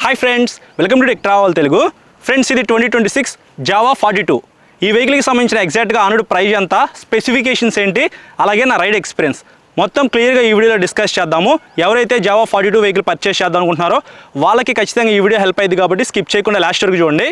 Hi friends, welcome to tech travel Telugu. Friends, ఇది 2026 Java 42. ఈ వెహికల్కి సంబంధించిన ఎగ్జాక్ట్గా ఆనుడు ప్రైజ్ ఎంత, స్పెసిఫికేషన్స్ ఏంటి, అలాగే నా రైడ్ ఎక్స్పీరియన్స్ మొత్తం క్లియర్గా ఈ వీడియోలో డిస్కస్ చేద్దాము. ఎవరైతే జావా 42 వెహికల్ పర్చేస్ చేద్దాం అనుకుంటున్నారో వాళ్ళకి ఖచ్చితంగా ఈ వీడియో హెల్ప్ అయింది కాబట్టి స్కిప్ చేయకుండా లాస్ట్ వరకు చూడండి.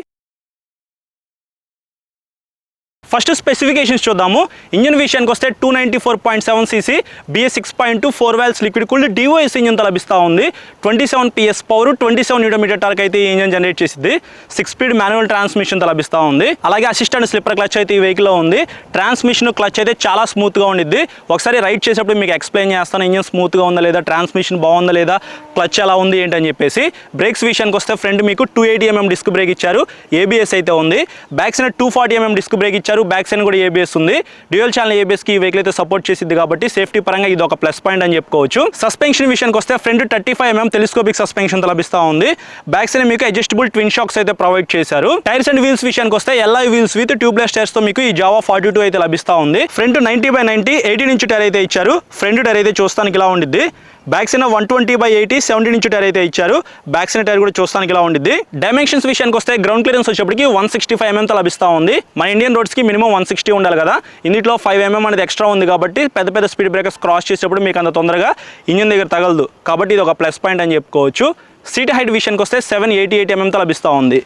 ఫస్ట్ స్పెసిఫికేషన్స్ చూద్దాము. ఇంజన్ విషయానికి వస్తే 294.7 cc BS 6.2 4 valves liquid cooled డివోఎస్ ఇంజన్తో లభిస్తూ ఉంది. 27 PS పవర్, 27 Nm టార్క్ అయితే ఈ ఇంజన్ జనరేట్ చేసింది. 6 స్పీడ్ మాన్యువల్ ట్రాన్స్మిషన్తో లభిస్తూ ఉంది. అలాగే అసిస్టెంట్ స్లిప్పర్ క్లచ్ అయితే ఈ వెహికల్లో ఉంది. ట్రాన్స్మిషన్ క్లచ్ అయితే చాలా స్మూత్గా ఉండిద్ది. ఒకసారి రైడ్ చేసేప్పుడు మీకు ఎక్స్ప్లెయిన్ చేస్తాను ఇంజన్ స్మూత్గా ఉందా లేదా, ట్రాన్స్మిషన్ బాగుందా లేదా, క్లచ్ ఎలా ఉంది ఏంటి అని చెప్పేసి. బ్రేక్స్ విషయానికి వస్తే ఫ్రంట్ మీకు 280 mm డిస్క్ బ్రేక్ ఇచ్చారు, ABS అయితే ఉంది. Back side 240 mm disc brake ఇచ్చారు, బ్యాక్ సైడ్ కూడా ABS ఉంది. డ్యూయల్ ఛానల్ ABS కి ఈ వెహికల్ అయితే సపోర్ట్ చేసింది కాబట్టి సేఫ్టీ పరంగా ఇది ఒక ప్లస్ పాయింట్ అని చెప్పుకోవచ్చు. సస్పెన్షన్ విషయానికి వస్తే ఫ్రంట్ 35 mm టెలిస్కోపిక్ సస్పెన్షన్ తో లభిస్తూ ఉంది. బ్యాక్ సైడ్ మీకు అడ్జస్టబుల్ ట్విన్ షాక్స్ అయితే ప్రొవైడ్ చేశారు. టైర్స్ అండ్ వీల్స్ విషయానికి వస్తే LI wheels with tubeless tyres తో మీకు ఈ జావా 42 అయితే లభిస్తూ ఉంది. ఫ్రంట్ 90/90 18 ఇంచ్ టైర్ అయితే ఇచ్చారు. ఫ్రంట్ టైర్ అయితే చూస్తానికి ఇలా ఉండిద్ది. బ్యాక్ సైడ్ 120/80 17 ఇంచ్ టైర్ అయితే ఇచ్చారు. బ్యాక్ సైడ్ టైర్ కూడా చూస్తానికి ఇలా ఉండిద్ది. డైమెన్షన్స్ విషయానికి వస్తే గ్రౌండ్ క్లియరెన్స్ వచ్చేప్పటికి 165 mm తో లభిస్తూ ఉంది. మన ఇండియన్ రోడ్స్ కి మినిమం 160 ఉండాలి కదా, ఇందులో 5 mm అనేది ఎక్స్ట్రా ఉంది కాబట్టి పెద్ద స్పీడ్ బ్రేకర్స్ క్రాస్ చేసేప్పుడు మీకు అంత తొందరగా ఇంజన్ దగ్గర తగలదు కాబట్టి ఇది ఒక ప్లస్ పాయింట్ అని చెప్పుకోవచ్చు. సీట్ హైట్ విషయానికి వస్తే 788 mm తో లభిస్తూ ఉంది.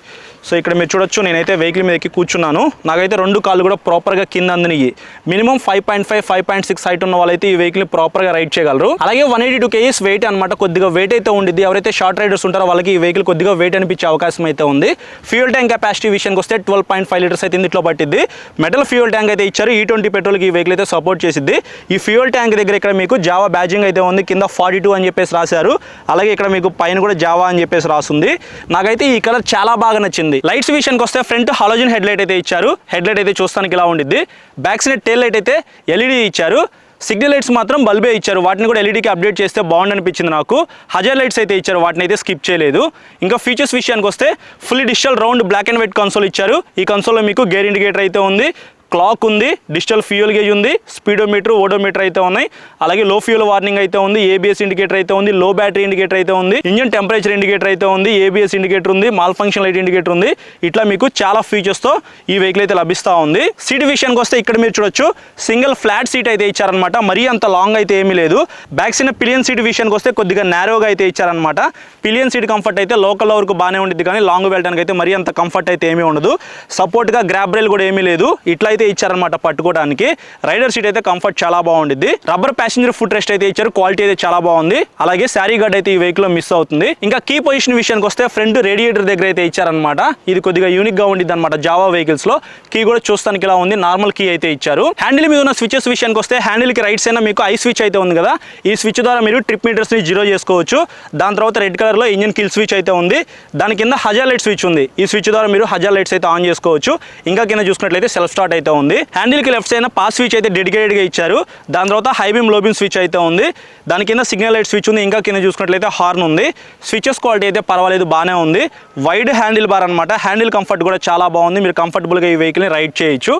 సో ఇక్కడ మీరు చూడొచ్చు, నేనైతే వెహికల్ మీద ఎక్కి కూర్చున్నాను. నాకైతే రెండు కాళ్ళు కూడా ప్రాపర్గా కింద అందినయి. మినిమం 5.5 5.6 హైట్ ఉన్న వాళ్ళైతే ఈ వెహికల్ ప్రాపర్గా రైడ్ చేయగలరు. అలాగే 182 kgs వెయిట్ అనమాట, కొద్దిగా వెయిట్ అయితే ఉండిద్ది. ఎవరైతే షార్ట్ రైడర్స్ ఉంటారో వాళ్ళకి ఈ వెహికల్ కొద్దిగా వెయిట్ అనిపించే అవకాశం అయితే ఉంది. ఫ్యూయల్ ట్యాంక్ కెపాసిటీ విషయానికి వస్తే 12.5 లీటర్స్ అయితే ఇందులో పట్టిద్ది. మెటల్ ఫ్యూయల్ ట్యాంక్ అయితే ఇచ్చారు. E20 పెట్రోల్కి ఈ వెహికల్ అయితే సపోర్ట్ చేసిద్ది. ఈ ఫ్యూయల్ ట్యాంక్ దగ్గర ఇక్కడ మీకు జావా బ్యాజింగ్ అయితే ఉంది. కింద 42 అని చెప్పేసి రాశారు. అలాగే ఇక్కడ మీకు పైన కూడా జావా అని చెప్పేసి రాస్తుంది. నాకైతే ఈ కలర్ చాలా బాగా నచ్చింది. లైట్స్ విషయానికి వస్తే ఫ్రంట్ హాలోజన్ హెడ్ లైట్ అయితే ఇచ్చారు. హెడ్ లైట్ అయితే చూస్తానికి ఇలా ఉండిద్ది. బ్యాక్ సైడ్ టెయిల్ లైట్ అయితే LED ఇచ్చారు. సిగ్నల్ లైట్స్ మాత్రం బల్బే ఇచ్చారు. వాటిని కూడా LEDకి అప్డేట్ చేస్తే బాగుంది అనిపించింది నాకు. హజార్ లైట్స్ అయితే ఇచ్చారు, వాటిని అయితే స్కిప్ చేయలేదు. ఇంకా ఫీచర్స్ విషయానికి వస్తే fully digital round black and white console ఇచ్చారు. ఈ కన్సోల్లో మీకు గేర్ ఇండికేటర్ అయితే ఉంది, క్లాక్ ఉంది, డిజిటల్ ఫ్యూయల్ గేజ్ ఉంది, స్పీడోమీటర్ ఓడోమీటర్ అయితే ఉన్నాయి. అలాగే లో ఫ్యూయల్ వార్నింగ్ అయితే ఉంది, ABS ఇండికేటర్ అయితే ఉంది, లో బ్యాటరీ ఇండికేటర్ అయితే ఉంది, ఇంజన్ టెంపరేచర్ ఇండికేటర్ అయితే ఉంది, ABS ఇండికేటర్ ఉంది, మాల్ ఫంక్షన్ లైట్ ఇండికేటర్ ఉంది. ఇట్లా మీకు చాలా ఫీచర్స్తో ఈ వెహికల్ అయితే లభిస్తూ ఉంది. సీట్ విషయానికి వస్తే ఇక్కడ మీరు చూడొచ్చు, సింగిల్ ఫ్లాట్ సీట్ అయితే ఇచ్చారనమాట. మరీ అంత లాంగ్ అయితే ఏమీ లేదు. బ్యాక్ సైడ్ పిలియన్ సీట్ విషయానికి వస్తే కొద్దిగా నేరోగా అయితే ఇచ్చారనమాట. పిలియన్ సీట్ కంఫర్ట్ అయితే లోకల్ వరకు బాగానే ఉంటుంది, కానీ లాంగ్ వెళ్ళడానికి అయితే మరీ అంత కంఫర్ట్ అయితే ఏమీ ఉండదు. సపోర్ట్గా గ్రాబ్ రైల్ కూడా ఏమీ లేదు, ఇట్లా అయితే ఇచ్చారనమాట పట్టుకోవడానికి. రైడర్ సీట్ అయితే కంఫర్ట్ చాలా బాగుండిద్ది. రబ్బర్ ప్యాసింజర్ ఫుట్ రెస్ట్ అయితే ఇచ్చారు, క్వాలిటీ అయితే చాలా బాగుంది. అలాగే శారీ గార్డ్ అయితే ఈ వెహికల్ లో మిస్ అవుతుంది. ఇంకా కీ పొజిషన్ విషయానికి వస్తే ఫ్రంట్ రేడియేటర్ దగ్గర అయితే ఇచ్చారనమాట. ఇది కొద్దిగా యూనిక్ గా ఉండిద్ది అనమాట జావా వెహికల్స్ లో. కీ కూడా చూస్తానికి ఇలా ఉంది, నార్మల్ కీ అయితే ఇచ్చారు. హ్యాండిల్ మీద ఉన్న స్విచెస్ విషయానికి వస్తే హ్యాండిల్ కి రైట్ సైడ్ మీకు ఐ స్విచ్ అయితే ఉంది కదా, ఈ స్విచ్ ద్వారా మీరు ట్రిప్ మీటర్స్ ని జీరో చేసుకోవచ్చు. దాని తర్వాత రెడ్ కలర్ లో ఇంజిన్ కిల్ స్విచ్ అయితే ఉంది. దాని కింద హజార్ లైట్ స్విచ్ ఉంది. ఈ స్విచ్ ద్వారా మీరు హజార్ లైట్స్ అయితే ఆన్ చేసుకోవచ్చు. ఇంకా కింద చూసుకున్నట్లయితే సెల్ఫ్ స్టార్ట్ అయితే ఉంది. హ్యాండిల్ కి లెఫ్ట్ సైడ్ పాస్ స్విచ్ అయితే డెడికేటెడ్ గా ఇచ్చారు. దాని తర్వాత హై బీమ్ లో బీమ్ స్విచ్ అయితే ఉంది. దాని కింద సిగ్నల్ లైట్ స్విచ్ ఉంది. ఇంకా కింద చూసుకున్నట్లయితే హార్న్ ఉంది. స్విచెస్ క్వాలిటీ అయితే పర్వాలేదు, బాగానే ఉంది. వైడ్ హ్యాండిల్ బార్ అనమాట. హ్యాండిల్ కంఫర్ట్ కూడా చాలా బాగుంది. మీరు కంఫర్టబుల్ గా ఈ వెహికల్ ని రైడ్ చేయొచ్చు.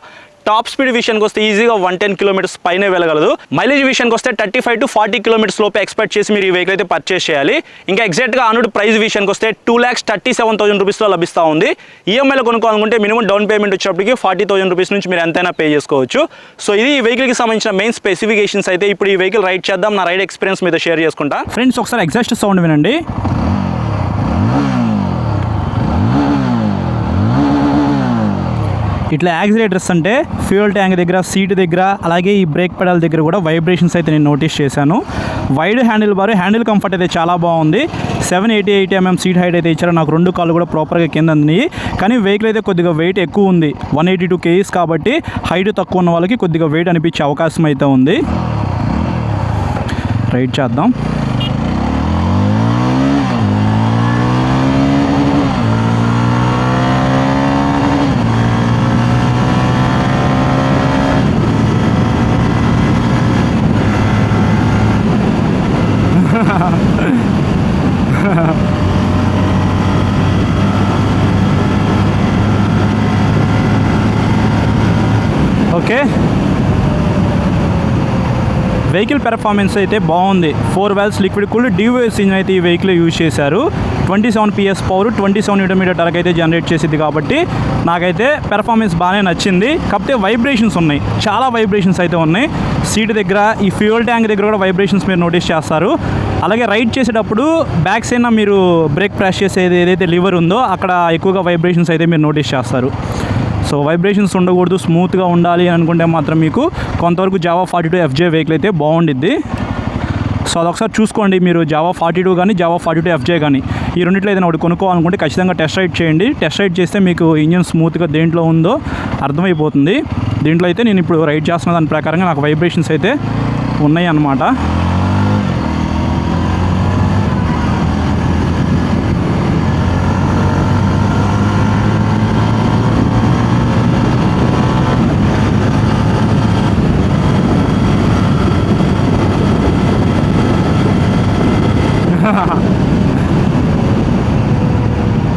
టాప్ స్పీడ్ విషయానికి వస్తే ఈజీగా 110 km పైనే వెళ్ళగలదు. మైలేజ్ విషయానికి వస్తే 35 to 40 km లోపే ఎక్స్పెక్ట్ చేసి మీరు ఈ వెహికల్ అయితే పర్చేస్ చేయాలి. ఇంకా ఎగ్జాక్ట్గా ఆనుడు ప్రైస్ విషయానికి వస్తే 2,37,000 రూపీస్లో లభిస్తూ ఉంది. ఈఎంఐలో కొనుక్కోవాలనుకుంటే మినిమం డౌన్ పేమెంట్ వచ్చేప్పటికి 40,000 రూపీస్ నుంచి మీరు ఎంతైనా పే చేసుకోవచ్చు. సో ఇది ఈ వెహికల్కి సంబంధించిన మెయిన్ స్పెసిఫికేషన్స్ అయితే. ఇప్పుడు ఈ వెహికల్ రైడ్ చేద్దాం, నా రైడ్ ఎక్స్పీరియన్స్ మీద షేర్ చేసుకుంటా. ఫ్రెండ్స్, ఒకసారి ఎగ్జాస్ట్ సౌండ్ వినండి. ఇట్లా యాక్సిలేటర్స్ అంటే ఫ్యూయల్ ట్యాంక్ దగ్గర, సీట్ దగ్గర, అలాగే ఈ బ్రేక్ పెడల్ దగ్గర కూడా వైబ్రేషన్స్ అయితే నేను నోటీస్ చేశాను. Wide handle bar, handle comfort అయితే చాలా బాగుంది. 788 mm సీట్ హైట్ అయితే ఇచ్చారు. నాకు రెండు కాళ్ళు కూడా ప్రాపర్గా కింద అందినాయి. కానీ వెహికల్ అయితే కొద్దిగా వెయిట్ ఎక్కువ ఉంది, 182 kgs కాబట్టి హైట్ తక్కువ ఉన్న వాళ్ళకి కొద్దిగా వెయిట్ అనిపించే అవకాశం అయితే ఉంది. రైడ్ చేద్దాం. ఓకే, వెహికల్ పెర్ఫార్మెన్స్ అయితే బాగుంది. 4 వాల్వ్స్ లిక్విడ్ కూల్డ్ డివోఎస్ ఇంజిన్ అయితే ఈ వెహికల్ యూజ్ చేశారు. 27 PS పవర్ 27 Nm టార్క్ అయితే జనరేట్ చేసిద్ది కాబట్టి నాకైతే పెర్ఫార్మెన్స్ బాగానే నచ్చింది. కాకపోతే వైబ్రేషన్స్ ఉన్నాయి, చాలా వైబ్రేషన్స్ అయితే ఉన్నాయి. సీట్ దగ్గర, ఈ ఫ్యూయల్ ట్యాంక్ దగ్గర కూడా వైబ్రేషన్స్ మీరు నోటీస్ చేస్తారు. అలాగే రైడ్ చేసేటప్పుడు బ్యాక్ సైడ్ మీరు బ్రేక్ ప్రెస్ చేసేది ఏదైతే లివర్ ఉందో అక్కడ ఎక్కువగా వైబ్రేషన్స్ అయితే మీరు నోటీస్ చేస్తారు. సో వైబ్రేషన్స్ ఉండకూడదు, స్మూత్గా ఉండాలి అని అనుకుంటే మాత్రం మీకు కొంతవరకు జావా 42 FJ వెహికల్ అయితే బాగుండిద్ది. సో అదొకసారి చూసుకోండి. మీరు జావా 42 కానీ జావా 42 FJ కానీ ఈ రెండిట్లో ఏదైనా ఒకటి కొనుక్కోవాలనుకుంటే ఖచ్చితంగా టెస్ట్ రైడ్ చేయండి. టెస్ట్ రైడ్ చేస్తే మీకు ఇంజన్ స్మూత్గా దేంట్లో ఉందో అర్థమైపోతుంది. దీంట్లో అయితే నేను ఇప్పుడు రైడ్ చేస్తున్న దాని ప్రకారంగా నాకు వైబ్రేషన్స్ అయితే ఉన్నాయి అన్నమాట.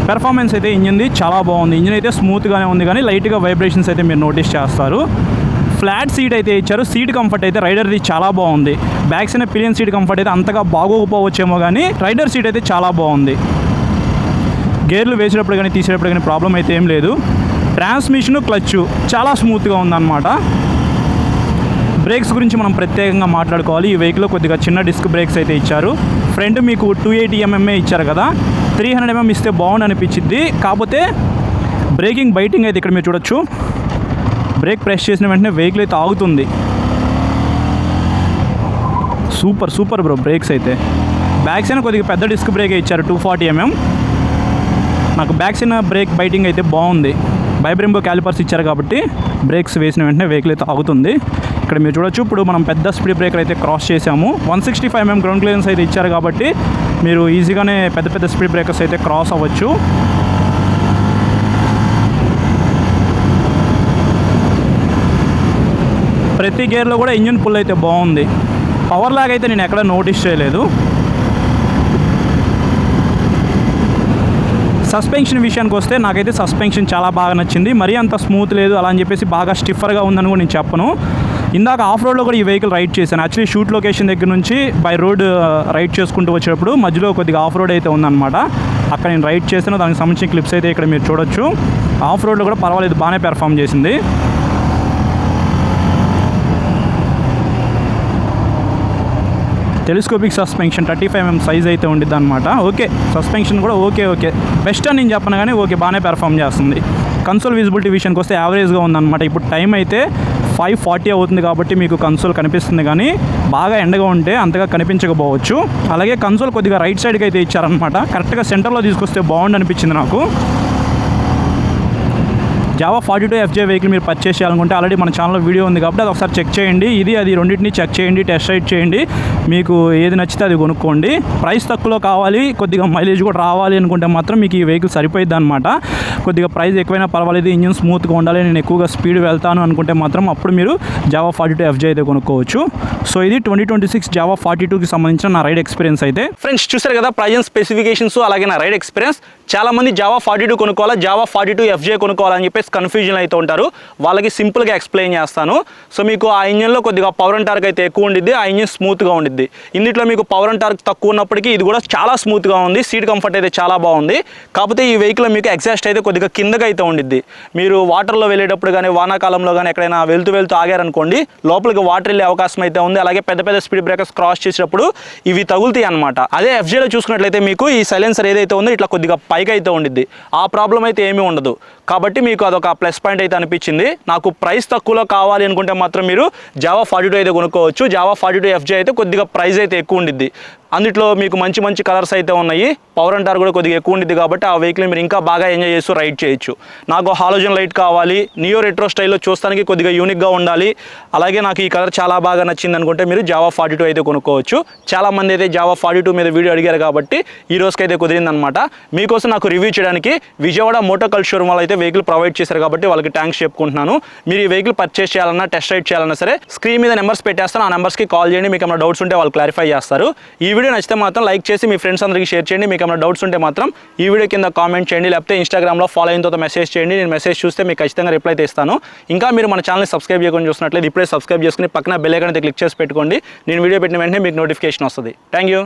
పెర్ఫార్మెన్స్ అయితే ఇంజిన్ది చాలా బాగుంది. ఇంజిన్ అయితే స్మూత్గానే ఉంది కానీ లైట్గా వైబ్రేషన్స్ అయితే మీరు నోటీస్ చేస్తారు. ఫ్లాట్ సీట్ అయితే ఇచ్చారు. సీట్ కంఫర్ట్ అయితే రైడర్ది చాలా బాగుంది. Back side pillion seat comfort అయితే అంతగా బాగోకపోవచ్చేమో కానీ రైడర్ సీట్ అయితే చాలా బాగుంది. గేర్లు వేసేటప్పుడు కానీ తీసేటప్పుడు కానీ ప్రాబ్లం అయితే ఏం లేదు. ట్రాన్స్మిషన్, క్లచ్ చాలా స్మూత్గా ఉందన్నమాట. బ్రేక్స్ గురించి మనం ప్రత్యేకంగా మాట్లాడుకోవాలి. ఈ వెహికల్లో కొద్దిగా చిన్న డిస్క్ బ్రేక్స్ అయితే ఇచ్చారు. ఫ్రంట్ మీకు 280 mm ఇచ్చారు కదా, 300 mm ఇస్తే బాగుండు అనిపించింది. కాకపోతే బ్రేకింగ్ బైటింగ్ అయితే ఇక్కడ మీరు చూడొచ్చు. బ్రేక్ ప్రెస్ చేసిన వెంటనే వెహికల్ అయితే ఆగుతుంది. సూపర్ బ్రో బ్రేక్స్ అయితే. బ్యాక్ సైడ్ కొద్దిగా పెద్ద డిస్క్ బ్రేక్ ఇచ్చారు 240 mm. నాకు బ్యాక్ సైడ్ బ్రేక్ బైటింగ్ అయితే బాగుంది. బైబ్రెంబో క్యాలిపర్స్ ఇచ్చారు కాబట్టి బ్రేక్స్ వేసిన వెంటనే వెహికల్ అయితే ఆగుతుంది. ఇక్కడ మీరు చూడొచ్చు. ఇప్పుడు మనం పెద్ద స్పీడ్ బ్రేకర్ అయితే క్రాస్ చేసాము. 165 mm గ్రౌండ్ క్లియరెన్స్ అయితే ఇచ్చారు కాబట్టి మీరు ఈజీగానే పెద్ద స్పీడ్ బ్రేకర్స్ అయితే క్రాస్ అవ్వచ్చు. ప్రతి గేర్లో కూడా ఇంజిన్ పుల్ అయితే బాగుంది. పవర్ లాగ్ అయితే నేను ఎక్కడ నోటీస్ చేయలేదు. సస్పెన్షన్ విషయానికి వస్తే నాకైతే సస్పెన్షన్ చాలా బాగా నచ్చింది. మరీ అంత స్మూత్ లేదు అలా అని చెప్పేసి బాగా స్టిఫర్గా ఉందని కూడా నేను చెప్పను. ఇందాక ఆఫ్ రోడ్లో కూడా ఈ వెహికల్ రైడ్ చేశాను. యాక్చువల్లీ షూట్ లొకేషన్ దగ్గర నుంచి బై రోడ్ రైడ్ చేసుకుంటూ వచ్చేటప్పుడు మధ్యలో కొద్దిగా ఆఫ్ రోడ్ అయితే ఉందన్నమాట. అక్కడ నేను రైడ్ చేశాను. దానికి సంబంధించిన క్లిప్స్ అయితే ఇక్కడ మీరు చూడొచ్చు. ఆఫ్ రోడ్లో కూడా పర్వాలేదు, బాగానే పెర్ఫామ్ చేసింది. టెలిస్కోపిక్ సస్పెన్షన్ 35 mm సైజ్ అయితే ఉండిద్ది అనమాట. ఓకే, సస్పెన్షన్ కూడా ఓకే బెస్ట్ అని నేను చెప్పను కానీ ఓకే, బాగానే పెర్ఫామ్ చేస్తుంది. కన్సోల్ విజిబిలిటీ విషయానికి వస్తే యావరేజ్గా ఉందన్నమాట. ఇప్పుడు టైం అయితే 5:40 అవుతుంది కాబట్టి మీకు కన్సోల్ కనిపిస్తుంది కానీ బాగా ఎండగా ఉంటే అంతగా కనిపించకపోవచ్చు. అలాగే కన్సోల్ కొద్దిగా రైట్ సైడ్కి అయితే ఇచ్చారనమాట. కరెక్ట్గా సెంటర్లో తీసుకొస్తే బాగుండు అనిపించింది నాకు. జావా 42 FJ వెహికల్ మీరు పర్చేస్ చేయాలనుకుంటే ఆల్రెడీ మన ఛానల్లో వీడియో ఉంది కాబట్టి అది ఒకసారి చెక్ చేయండి. అది రెండింటిని చెక్ చేయండి, టెస్ట్ రైడ్ చేయండి. మీకు ఏది నచ్చితే అది కొనుక్కోండి. ప్రైస్ తక్కువలో కావాలి, కొద్దిగా మైలేజ్ కూడా రావాలి అనుకుంటే మాత్రం మీకు ఈ వెహికల్ సరిపోయిద్ది అనమాట. కొద్దిగా ప్రైస్ ఎక్కువైనా పర్వాలేదు, ఇంజిన్ స్మూత్గా ఉండాలి, నేను ఎక్కువగా స్పీడ్ వెళ్తాను అనుకుంటే మాత్రం అప్పుడు మీరు జావా 42 FJ అయితే కొనుక్కోవచ్చు. సో ఇది 2026 జావా 42కి సంబంధించిన నా రైడ్ ఎక్స్పీరియన్స్ అయితే. ఫ్రెండ్స్ చూసారు కదా ప్రైస్ స్పెసిఫికేషన్స్ అలాగే నా రైడ్ ఎక్స్పీరియన్స్. చాలామంది జావా 42 కొనుక్కోవాలా, జావా 42 FJ కొనుక్కోవాలని చెప్పేసి కన్ఫ్యూజన్ అయితే ఉంటారు. వాళ్ళకి సింపుల్గా ఎక్స్ప్లెయిన్ చేస్తాను. సో మీకు ఆ ఇంజిన్లో కొద్దిగా పవర్ అండ్ టార్క్ అయితే ఎక్కువ ఉండిద్ది, ఆ ఇంజిన్ స్మూత్గా ఉండిద్ది. ఇందులో మీకు పవర్ అండ్ టార్క్ తక్కువ ఉన్నప్పటికీ ఇది కూడా చాలా స్మూత్గా ఉంది. సీట్ కంఫర్ట్ అయితే చాలా బాగుంది. కాకపోతే ఈ వెహికల్ మీకు ఎగ్జాస్ట్ అయితే కొద్దిగా కిందగా అయితే ఉండిద్ది. మీరు వాటర్లో వెళ్ళేటప్పుడు కానీ వానాకాలంలో కానీ ఎక్కడైనా వెళ్తూ ఆగారనుకోండి, లోపలికి వాటర్ వెళ్ళే అవకాశం అయితే ఉంది. అలాగే పెద్ద స్పీడ్ బ్రేకర్స్ క్రాస్ చేసేటప్పుడు ఇవి తగులుతాయి అనమాట. అదే FJలో చూసుకున్నట్లయితే మీకు ఈ సైలెన్సర్ ఏదైతే ఉందో ఇట్లా కొద్దిగా పైకి అయితే ఉండిద్ది. ఆ ప్రాబ్లం అయితే ఏమీ ఉండదు. కాబట్టి మీకు అదొక ప్లస్ పాయింట్ అయితే అనిపించింది. నాకు ప్రైస్ తక్కువలో కావాలి అనుకుంటే మాత్రం మీరు జావా 42 అయితే కొనుక్కోవచ్చు. జావా 42 FJ అయితే కొద్దిగా ప్రైస్ అయితే ఎక్కువ ఉండిద్ది. అందులో మీకు మంచి కలర్స్ అయితే ఉన్నాయి. పవర్ అండ్ టార్క్ కూడా కొద్దిగా ఎక్కువ ఉండిద్ది కాబట్టి ఆ వెహికల్ మీరు ఇంకా బాగా ఎంజాయ్ చేస్తూ రైడ్ చేయొచ్చు. నాకు హాలోజన్ లైట్ కావాలి, నియో రెట్రో స్టైల్లో చూస్తానికి కొద్దిగా యూనిక్గా ఉండాలి, అలాగే నాకు ఈ కలర్ చాలా బాగా నచ్చింది అనుకుంటే మీరు జావా 42 అయితే కొనుక్కోవచ్చు. చాలామంది అయితే జావా 42 మీద వీడియో అడిగారు కాబట్టి ఈ రోజుకైతే కుదిరిందనమాట. మీకోసం నాకు రివ్యూ చేయడానికి విజయవాడ మోటార్ కల్చర్ షోరూమ్ వాళ్ళు అయితే వెహికల్ ప్రొవైడ్ చేశారు కాబట్టి వాళ్ళకి థ్యాంక్స్ చెప్పుకుంటున్నాను. మీరు ఈ వెహికల్ పర్చేస్ చేయాలన్నా టెస్ట్ రైడ్ చేయాలన్నా సరే స్క్రీన్ మీద నెంబర్స్ పెట్టేస్తాను. ఆ నెంబర్స్కి కాల్ చేయండి. మీకు ఏమైనా డౌట్స్ ఉంటే వాళ్ళు క్లారిఫై చేస్తారు. ఈ వీడియో నచ్చితే మాత్రం లైక్ చేసి మీ ఫ్రెండ్స్ అందరికీ షేర్ చేయండి. మీకు ఏమైనా డౌట్స్ ఉంటే మాత్రం ఈ వీడియో కింద కామెంట్ చేయండి, లేకపోతే ఇన్స్టాగ్రామ్లో ఫాలో అయిన తర్వాత మెసేజ్ చేయండి. నేను మెసేజ్ చూస్తే మీకు ఖచ్చితంగా రిప్లై అయితే ఇస్తాను. ఇంకా మీరు మన ఛానల్ని సబ్స్క్రైబ్ చేయకుండా చూసినట్లయితే ఇప్పుడే సబ్స్క్రైబ్ చేసుకుని పక్కన బెల్ ఐకాన్ అయితే క్లిక్ చేసి పెట్టుకోండి. నేను వీడియో పెట్టిన వెంటనే మీకు నోటిఫికేషన్ వస్తుంది. Thank you.